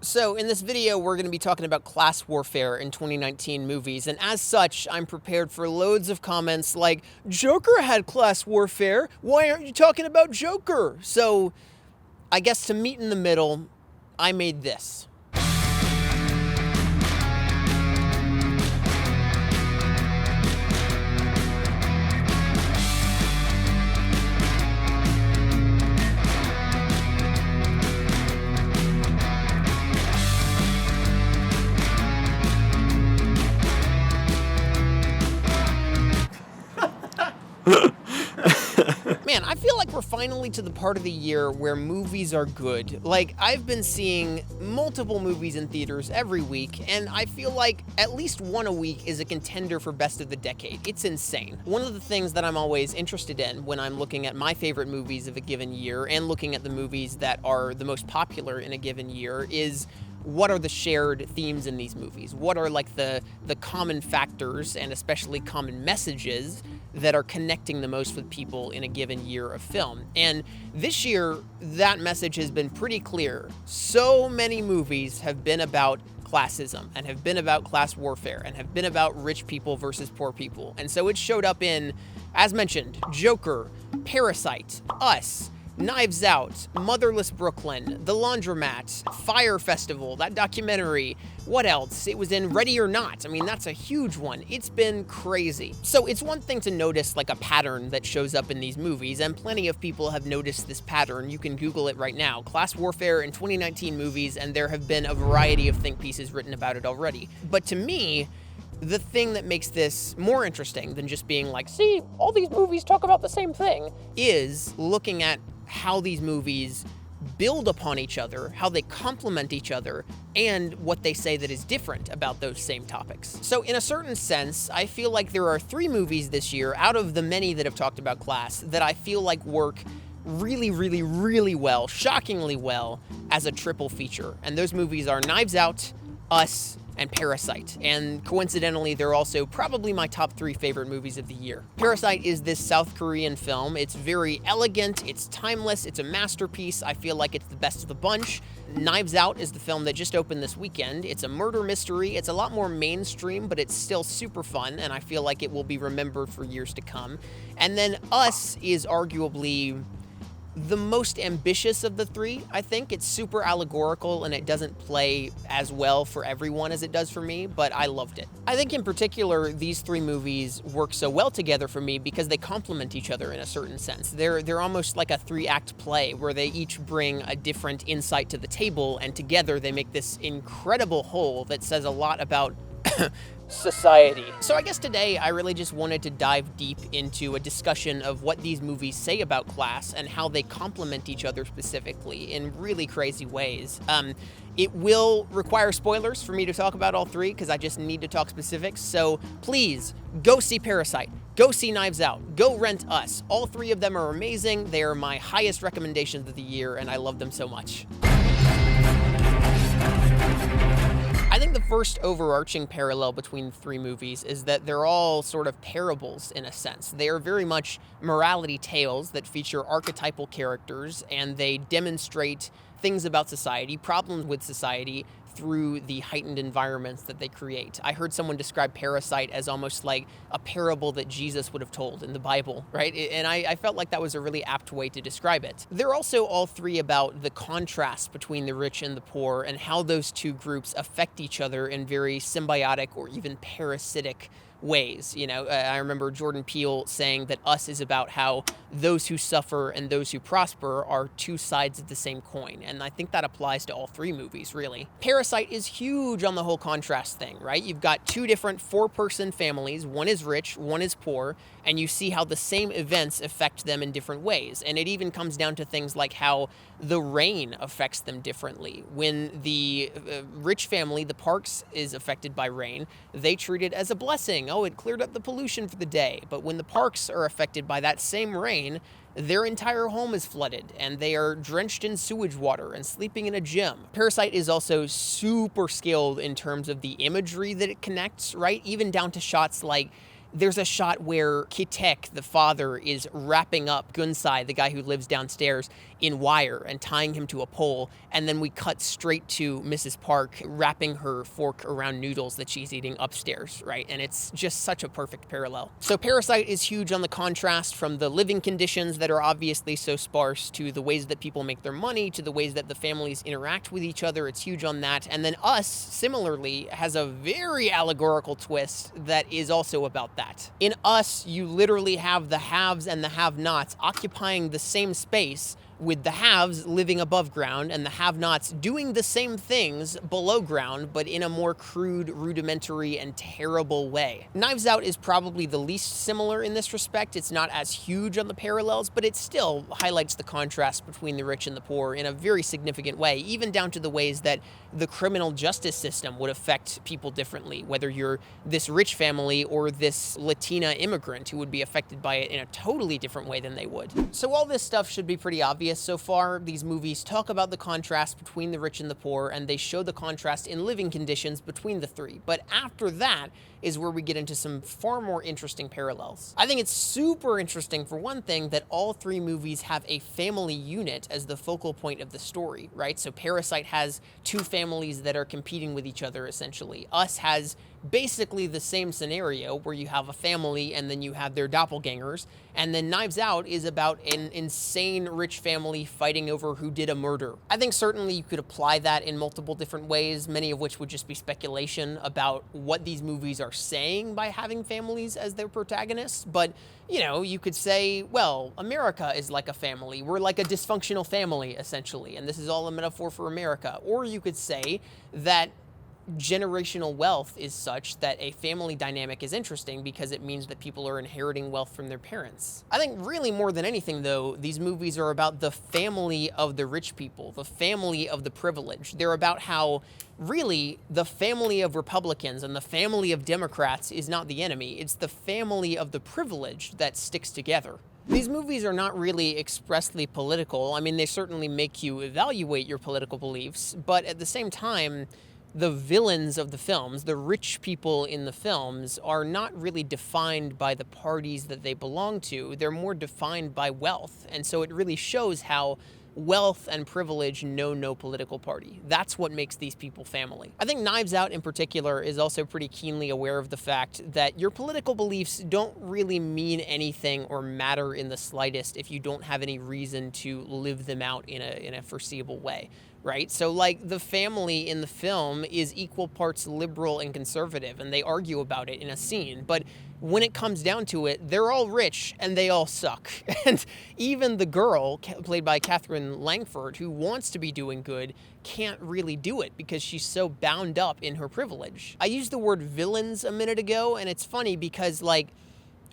So in this video, we're going to be talking about class warfare in 2019 movies, and as such, I'm prepared for loads of comments like, Joker had class warfare, why aren't you talking about Joker? So I guess to meet in the middle, I made this. Man, I feel like we're finally to the part of the year where movies are good. Like, I've been seeing multiple movies in theaters every week, and I feel like at least one a week is a contender for best of the decade. It's insane. One of the things that I'm always interested in when I'm looking at my favorite movies of a given year and looking at the movies that are the most popular in a given year is what are the shared themes in these movies? What are like the common factors and especially common messages that are connecting the most with people in a given year of film? And this year, that message has been pretty clear. So many movies have been about classism and have been about class warfare and have been about rich people versus poor people. And so it showed up in, as mentioned, Joker, Parasite, Us, Knives Out, Motherless Brooklyn, The Laundromat, Fire Festival, that documentary. What else? It was in Ready or Not. I mean, that's a huge one. It's been crazy. So it's one thing to notice like a pattern that shows up in these movies, and plenty of people have noticed this pattern. You can Google it right now. Class warfare in 2019 movies, and there have been a variety of think pieces written about it already. But to me, the thing that makes this more interesting than just being like, see, all these movies talk about the same thing, is looking at how these movies build upon each other, how they complement each other, and what they say that is different about those same topics. So in a certain sense, I feel like there are 3 movies this year, out of the many that have talked about class, that I feel like work really, really, really well, shockingly well, as a triple feature. And those movies are Knives Out, Us, and Parasite. And coincidentally, they're also probably my top 3 favorite movies of the year. Parasite is this South Korean film. It's very elegant, it's timeless, it's a masterpiece. I feel like it's the best of the bunch. Knives Out is the film that just opened this weekend. It's a murder mystery. It's a lot more mainstream, but it's still super fun, and I feel like it will be remembered for years to come. And then Us is arguably the most ambitious of the 3, I think. It's super allegorical and it doesn't play as well for everyone as it does for me, but I loved it. I think in particular, these 3 movies work so well together for me because they complement each other in a certain sense. They're almost like a 3-act play where they each bring a different insight to the table, and together they make this incredible whole that says a lot about society. So I guess today I really just wanted to dive deep into a discussion of what these movies say about class and how they complement each other specifically in really crazy ways. It will require spoilers for me to talk about all 3 because I just need to talk specifics. So please go see Parasite, go see Knives Out, go rent Us. All 3 of them are amazing. They are my highest recommendations of the year and I love them so much. I think the first overarching parallel between the 3 movies is that they're all sort of parables in a sense. They are very much morality tales that feature archetypal characters, and they demonstrate things about society, problems with society, through the heightened environments that they create. I heard someone describe Parasite as almost like a parable that Jesus would have told in the Bible, right? And I felt like that was a really apt way to describe it. They're also all 3 about the contrast between the rich and the poor and how those 2 groups affect each other in very symbiotic or even parasitic ways. You know, I remember Jordan Peele saying that Us is about how those who suffer and those who prosper are 2 sides of the same coin. And I think that applies to all 3 movies, really. Parasite is huge on the whole contrast thing, right? You've got 2 different 4-person families. One is rich, one is poor, and you see how the same events affect them in different ways. And it even comes down to things like how the rain affects them differently. When the rich family, the Parks, is affected by rain, they treat it as a blessing. Oh, it cleared up the pollution for the day. But when the Parks are affected by that same rain, their entire home is flooded and they are drenched in sewage water and sleeping in a gym. Parasite is also super skilled in terms of the imagery that it connects, right? Even down to shots like there's a shot where Kitek, the father, is wrapping up Gunsai, the guy who lives downstairs, in wire and tying him to a pole, and then we cut straight to Mrs. Park wrapping her fork around noodles that she's eating upstairs, right? And it's just such a perfect parallel. So Parasite is huge on the contrast from the living conditions that are obviously so sparse to the ways that people make their money, to the ways that the families interact with each other. It's huge on that. And then Us, similarly, has a very allegorical twist that is also about that. In Us, you literally have the haves and the have-nots occupying the same space, with the haves living above ground and the have-nots doing the same things below ground, but in a more crude, rudimentary, and terrible way. Knives Out is probably the least similar in this respect. It's not as huge on the parallels, but it still highlights the contrast between the rich and the poor in a very significant way, even down to the ways that the criminal justice system would affect people differently, whether you're this rich family or this Latina immigrant who would be affected by it in a totally different way than they would. So all this stuff should be pretty obvious so far. These movies talk about the contrast between the rich and the poor, and they show the contrast in living conditions between the three. But after that is where we get into some far more interesting parallels. I think it's super interesting, for one thing, that all three movies have a family unit as the focal point of the story, right? So Parasite has two families that are competing with each other, essentially. Us has basically the same scenario where you have a family and then you have their doppelgangers, and then Knives Out is about an insane rich family fighting over who did a murder. I think certainly you could apply that in multiple different ways, many of which would just be speculation about what these movies are saying by having families as their protagonists. But you know, you could say, well, America is like a family. We're like a dysfunctional family, essentially, and this is all a metaphor for America. Or you could say that generational wealth is such that a family dynamic is interesting because it means that people are inheriting wealth from their parents. I think really more than anything, though, these movies are about the family of the rich people, the family of the privileged. They're about how really the family of Republicans and the family of Democrats is not the enemy. It's the family of the privileged that sticks together. These movies are not really expressly political. I mean, they certainly make you evaluate your political beliefs, but at the same time, the villains of the films, the rich people in the films, are not really defined by the parties that they belong to. They're more defined by wealth. And so it really shows how wealth and privilege know no political party. That's what makes these people family. I think Knives Out in particular is also pretty keenly aware of the fact that your political beliefs don't really mean anything or matter in the slightest if you don't have any reason to live them out in a foreseeable way. Right? So, like, the family in the film is equal parts liberal and conservative, and they argue about it in a scene. But when it comes down to it, they're all rich, and they all suck. And even the girl, played by Catherine Langford, who wants to be doing good, can't really do it because she's so bound up in her privilege. I used the word villains a minute ago, and it's funny because, like,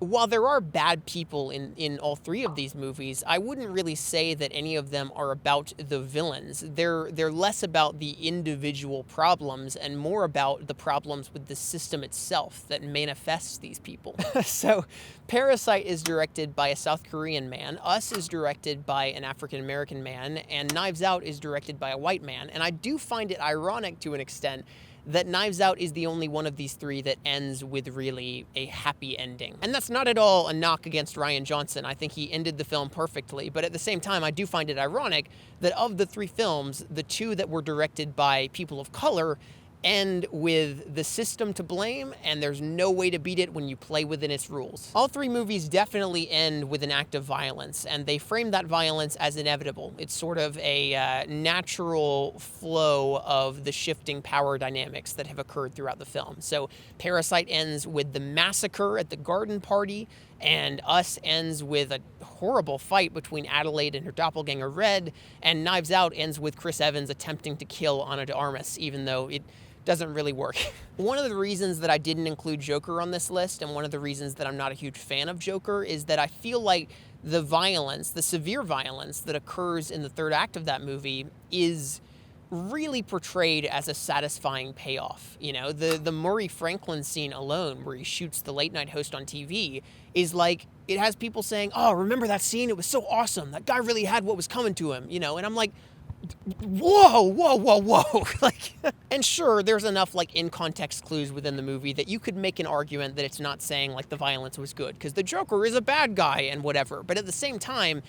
while there are bad people in all three of these movies, I wouldn't really say that any of them are about the villains. They're less about the individual problems and more about the problems with the system itself that manifests these people. So Parasite is directed by a South Korean man, Us is directed by an African American man, and Knives Out is directed by a white man. And I do find it ironic to an extent that Knives Out is the only one of these three that ends with really a happy ending. And that's not at all a knock against Rian Johnson. I think he ended the film perfectly, but at the same time, I do find it ironic that of the three films, the two that were directed by people of color end with the system to blame, and there's no way to beat it when you play within its rules. All three movies definitely end with an act of violence, and they frame that violence as inevitable. It's sort of a natural flow of the shifting power dynamics that have occurred throughout the film. So Parasite ends with the massacre at the garden party, and Us ends with a horrible fight between Adelaide and her doppelganger Red, and Knives Out ends with Chris Evans attempting to kill Ana de Armas, even though it doesn't really work. One of the reasons that I didn't include Joker on this list, and one of the reasons that I'm not a huge fan of Joker, is that I feel like the violence, the severe violence that occurs in the third act of that movie is really portrayed as a satisfying payoff. You know, the Murray Franklin scene alone, where he shoots the late night host on TV, is like, it has people saying, oh, remember that scene? It was so awesome. That guy really had what was coming to him, you know? And I'm like, Whoa. Like, and sure, there's enough, like, in-context clues within the movie that you could make an argument that it's not saying, like, the violence was good, because the Joker is a bad guy and whatever. But at the same time,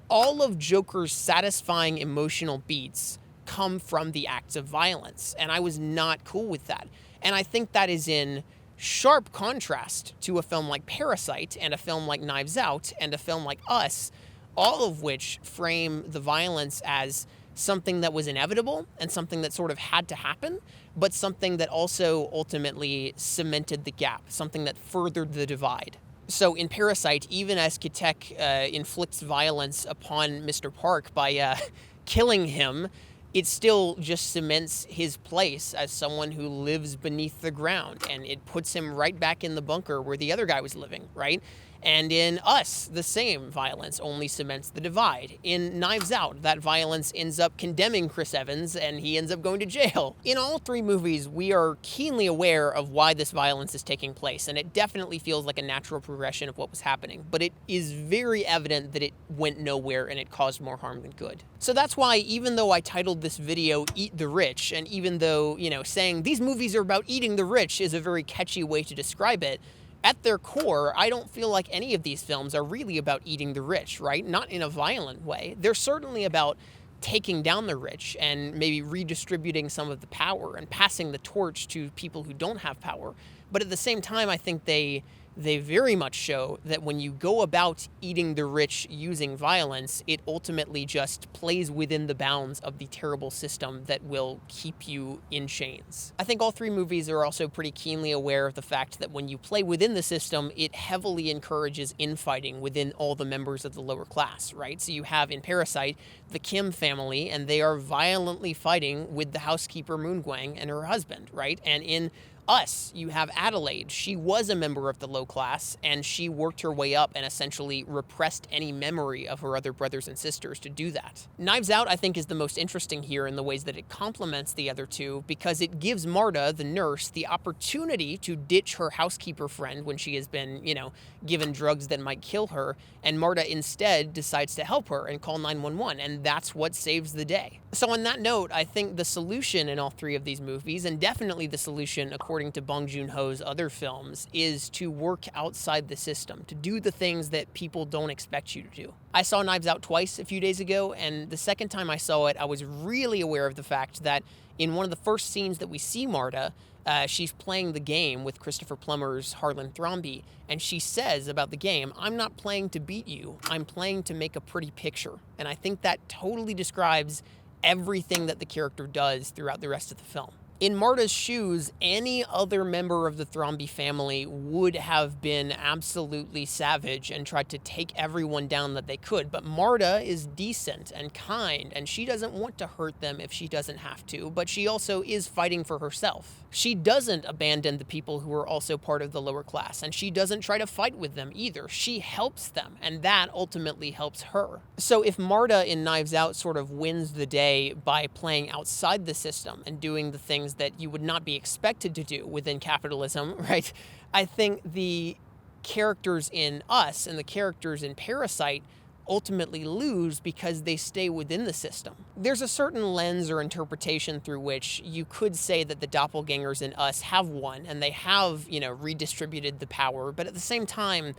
all of Joker's satisfying emotional beats come from the acts of violence, and I was not cool with that. And I think that is in sharp contrast to a film like Parasite and a film like Knives Out and a film like Us, all of which frame the violence as something that was inevitable and something that sort of had to happen, but something that also ultimately cemented the gap, something that furthered the divide. So in Parasite, even as Kitek inflicts violence upon Mr. Park by killing him, it still just cements his place as someone who lives beneath the ground, and it puts him right back in the bunker where the other guy was living, right? And in Us, the same violence only cements the divide. In Knives Out, that violence ends up condemning Chris Evans, and he ends up going to jail. In all three movies, we are keenly aware of why this violence is taking place, and it definitely feels like a natural progression of what was happening. But it is very evident that it went nowhere and it caused more harm than good. So that's why, even though I titled this video Eat the Rich, and even though, saying these movies are about eating the rich is a very catchy way to describe it, at their core, I don't feel like any of these films are really about eating the rich, right? Not in a violent way. They're certainly about taking down the rich and maybe redistributing some of the power and passing the torch to people who don't have power. But at the same time, I think they very much show that when you go about eating the rich using violence, it ultimately just plays within the bounds of the terrible system that will keep you in chains. I think all three movies are also pretty keenly aware of the fact that when you play within the system, it heavily encourages infighting within all the members of the lower class, right? So you have in Parasite, the Kim family, and they are violently fighting with the housekeeper Moongwang and her husband, right? And in Us, you have Adelaide. She was a member of the low class, and she worked her way up and essentially repressed any memory of her other brothers and sisters to do that. Knives Out, I think, is the most interesting here in the ways that it complements the other two, because it gives Marta, the nurse, the opportunity to ditch her housekeeper friend when she has been, given drugs that might kill her, and Marta instead decides to help her and call 911, and that's what saves the day. So on that note, I think the solution in all three of these movies, and definitely the solution according to Bong Joon-ho's other films, is to work outside the system, to do the things that people don't expect you to do. I saw Knives Out twice a few days ago, and the second time I saw it, I was really aware of the fact that in one of the first scenes that we see Marta, she's playing the game with Christopher Plummer's Harlan Thrombey, and she says about the game, "I'm not playing to beat you, I'm playing to make a pretty picture." And I think that totally describes everything that the character does throughout the rest of the film. In Marta's shoes, any other member of the Thrombey family would have been absolutely savage and tried to take everyone down that they could. But Marta is decent and kind, and she doesn't want to hurt them if she doesn't have to, but she also is fighting for herself. She doesn't abandon the people who are also part of the lower class, and she doesn't try to fight with them either. She helps them, and that ultimately helps her. So if Marta in Knives Out sort of wins the day by playing outside the system and doing the things that you would not be expected to do within capitalism, right? I think the characters in Us and the characters in Parasite ultimately lose because they stay within the system. There's a certain lens or interpretation through which you could say that the doppelgangers in Us have won and they have, redistributed the power, but at the same time,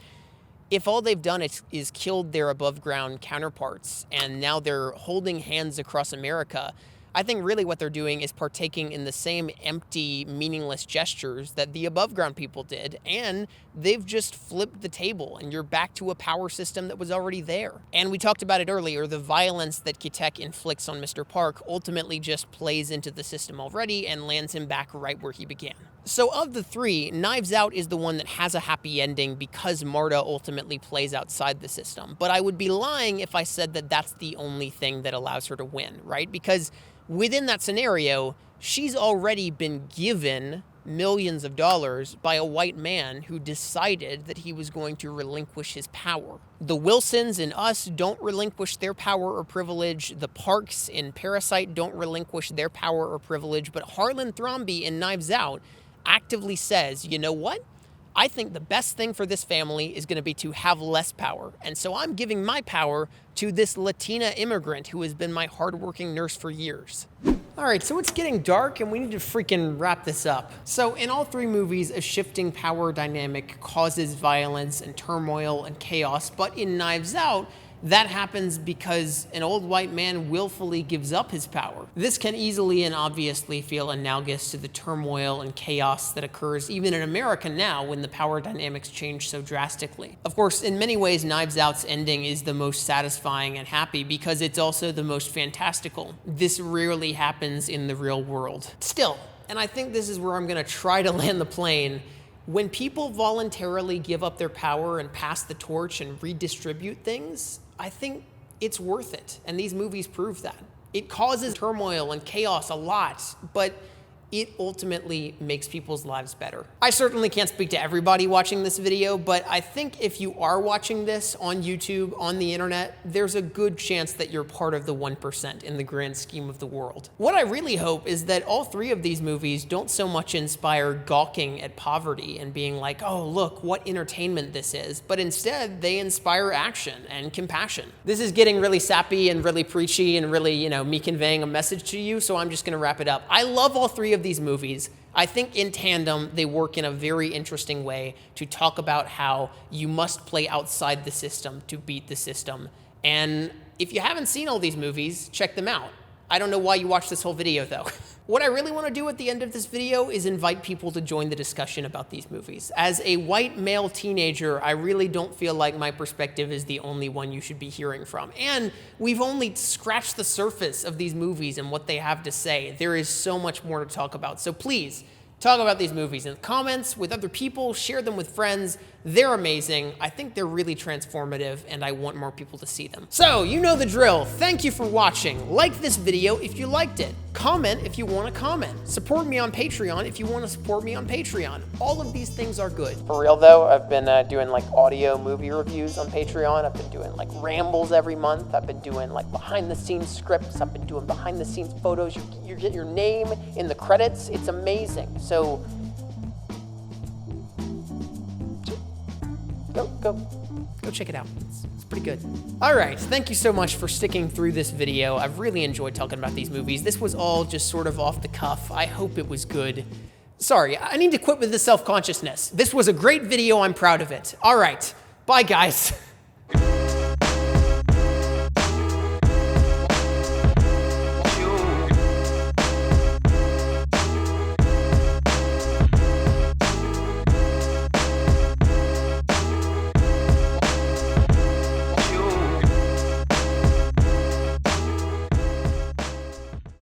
if all they've done is killed their above ground counterparts and now they're holding hands across America, I think really what they're doing is partaking in the same empty, meaningless gestures that the above ground people did, and they've just flipped the table, and you're back to a power system that was already there. And we talked about it earlier, the violence that Kitek inflicts on Mr. Park ultimately just plays into the system already and lands him back right where he began. So of the three, Knives Out is the one that has a happy ending because Marta ultimately plays outside the system. But I would be lying if I said that that's the only thing that allows her to win, right? Because within that scenario, she's already been given millions of dollars by a white man who decided that he was going to relinquish his power. The Wilsons in Us don't relinquish their power or privilege. The Parks in Parasite don't relinquish their power or privilege. But Harlan Thrombey in Knives Out actively says, you know what? I think the best thing for this family is going to be to have less power. And so I'm giving my power to this Latina immigrant who has been my hardworking nurse for years. All right, so it's getting dark and we need to freaking wrap this up. So in all three movies, a shifting power dynamic causes violence and turmoil and chaos, but in Knives Out, that happens because an old white man willfully gives up his power. This can easily and obviously feel analogous to the turmoil and chaos that occurs even in America now when the power dynamics change so drastically. Of course, in many ways, Knives Out's ending is the most satisfying and happy because it's also the most fantastical. This rarely happens in the real world. Still, and I think this is where I'm gonna try to land the plane, when people voluntarily give up their power and pass the torch and redistribute things, I think it's worth it, and these movies prove that. It causes turmoil and chaos a lot, but it ultimately makes people's lives better. I certainly can't speak to everybody watching this video, but I think if you are watching this on YouTube, on the internet, there's a good chance that you're part of the 1% in the grand scheme of the world. What I really hope is that all three of these movies don't so much inspire gawking at poverty and being like, oh, look, what entertainment this is, but instead they inspire action and compassion. This is getting really sappy and really preachy and really, me conveying a message to you, so I'm just gonna wrap it up. I love all three of these movies. I think in tandem, they work in a very interesting way to talk about how you must play outside the system to beat the system. And if you haven't seen all these movies, check them out. I don't know why you watched this whole video though. What I really want to do at the end of this video is invite people to join the discussion about these movies. As a white male teenager, I really don't feel like my perspective is the only one you should be hearing from. And we've only scratched the surface of these movies and what they have to say. There is so much more to talk about. So please, talk about these movies in the comments with other people, share them with friends. They're amazing. I think they're really transformative and I want more people to see them. So you know the drill. Thank you for watching. Like this video if you liked it. Comment if you want to comment. Support me on Patreon if you want to support me on Patreon. All of these things are good. For real though, I've been doing like audio movie reviews on Patreon. I've been doing like rambles every month. I've been doing like behind the scenes scripts. I've been doing behind the scenes photos. You get your name in the credits. It's amazing. So go check it out. It's pretty good. All right, thank you so much for sticking through this video. I've really enjoyed talking about these movies. This was all just sort of off the cuff. I hope it was good. Sorry, I need to quit with the self-consciousness. This was a great video. I'm proud of it. All right, bye guys.